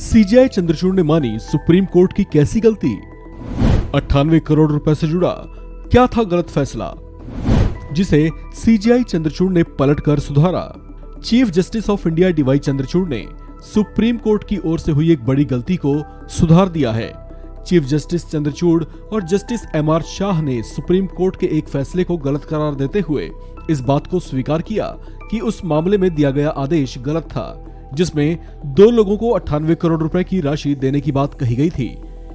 CGI Chandrachud ने मानी supreme court की कैसी गलती। 98 करोड़ रुपए से जुड़ा क्या था गलत फैसला, जिसे सीजीआई चंद्रचूड़ ने पलटकर सुधारा। Chief Justice of India D Y Chandrachud ने सुप्रीम कोर्ट की ओर से हुई एक बड़ी गलती को सुधार दिया है। चीफ जस्टिस चंद्रचूड़ और जस्टिस एमआर शाह ने सुप्रीम कोर्ट के एक फैसले को गलत करार देते हुए इस बात को स्वीकार किया कि उस मामले में दिया गया आदेश गलत था, जिसमें 2 लोगों को 98 करोड़ रुपए की राशि देने की बात कही गई थी।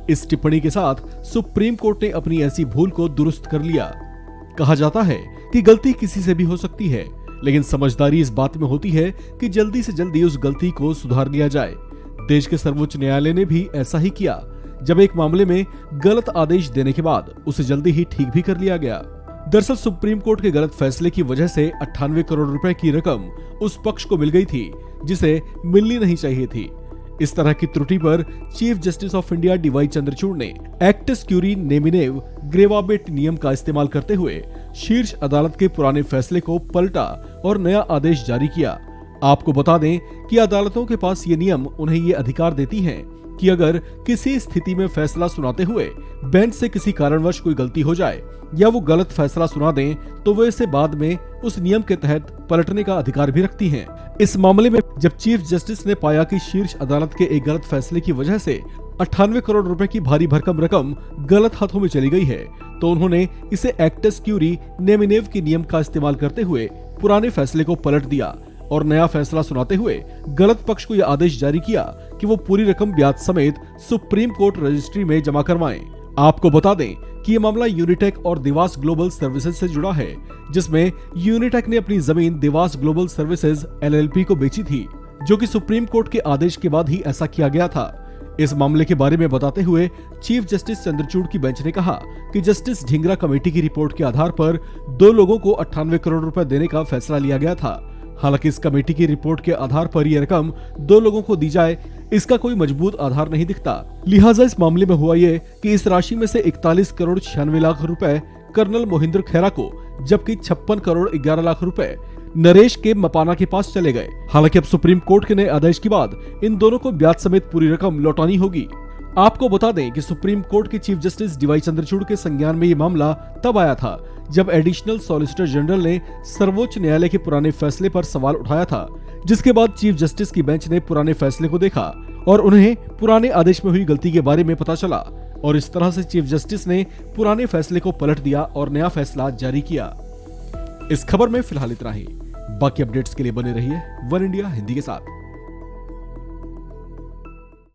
इस टिप्पणी के साथ सुप्रीम कोर्ट ने अपनी ऐसी भूल को दुरुस्त कर लिया। कहा जाता है कि गलती किसी से भी हो सकती है, लेकिन समझदारी इस बात में होती है कि जल्दी से जल्दी उस गलती को सुधार लिया जाए। देश के सर्वोच्च न्यायालय ने भी ऐसा ही किया, जब एक मामले में गलत आदेश देने के बाद उसे जल्दी ही ठीक भी कर लिया गया। दरअसल सुप्रीम कोर्ट के गलत फैसले की वजह से 98 करोड़ रुपए की रकम उस पक्ष को मिल गई थी जिसे मिलनी नहीं चाहिए थी। इस तरह की त्रुटि पर Chief Justice of India D Y Chandrachud ने एक्टस क्यूरी नेमिनेव ग्रेवाबेट नियम का इस्तेमाल करते हुए शीर्ष अदालत के पुराने फैसले को पलटा और नया आदेश जारी किया। आपको बता दें कि अदालतों के पास ये नियम उन्हें ये अधिकार देती हैं कि अगर किसी स्थिति में फैसला सुनाते हुए बेंच से किसी कारणवश कोई गलती हो जाए या वो गलत फैसला सुना दें, तो वो इसे बाद में उस नियम के तहत पलटने का अधिकार भी रखती हैं। इस मामले में जब चीफ जस्टिस ने पाया कि शीर्ष अदालत के एक गलत फैसले की वजह से 98 करोड़ रुपए की भारी भरकम रकम गलत हाथों में चली गई है, तो उन्होंने इसे एक्टस क्यूरी नेमिनेव के नियम का इस्तेमाल करते हुए पुराने फैसले को पलट दिया और नया फैसला सुनाते हुए गलत पक्ष को यह आदेश जारी किया कि वो पूरी रकम ब्याज समेत सुप्रीम कोर्ट रजिस्ट्री में जमा करवाएं। आपको बता दें कि ये मामला यूनिटेक और देवास ग्लोबल सर्विसेज से जुड़ा है, जिसमें यूनिटेक ने अपनी जमीन देवास ग्लोबल सर्विसेज एलएलपी को बेची थी, जो कि सुप्रीम कोर्ट के आदेश के बाद ही ऐसा किया गया था। इस मामले के बारे में बताते हुए चीफ जस्टिस चंद्रचूड़ की बेंच ने कहा कि जस्टिस ढींगरा कमेटी की रिपोर्ट के आधार पर 2 लोगों को 98 करोड़ रुपए देने का फैसला लिया गया था। हालांकि इस कमेटी की रिपोर्ट के आधार पर यह रकम 2 लोगों को दी जाए, इसका कोई मजबूत आधार नहीं दिखता। लिहाजा इस मामले में हुआ ये कि इस राशि में से 41 करोड़ 96 लाख रुपए कर्नल मोहिंद्र खैरा को, जबकि 56 करोड़ 11 लाख रुपए नरेश के मपाना के पास चले गए। हालांकि अब सुप्रीम कोर्ट के नए आदेश के बाद इन दोनों को ब्याज समेत पूरी रकम लौटानी होगी। आपको बता दें कि सुप्रीम कोर्ट के चीफ जस्टिस डीवाई चंद्रचूड़ के संज्ञान में ये मामला तब आया था जब एडिशनल सॉलिसिटर जनरल ने सर्वोच्च न्यायालय के पुराने फैसले पर सवाल उठाया था, जिसके बाद चीफ जस्टिस की बेंच ने पुराने फैसले को देखा और उन्हें पुराने आदेश में हुई गलती के बारे में पता चला और इस तरह से चीफ जस्टिस ने पुराने फैसले को पलट दिया और नया फैसला जारी किया। इस खबर में फिलहाल इतना ही। बाकी अपडेट्स के लिए बने रहिए वन इंडिया हिंदी के साथ।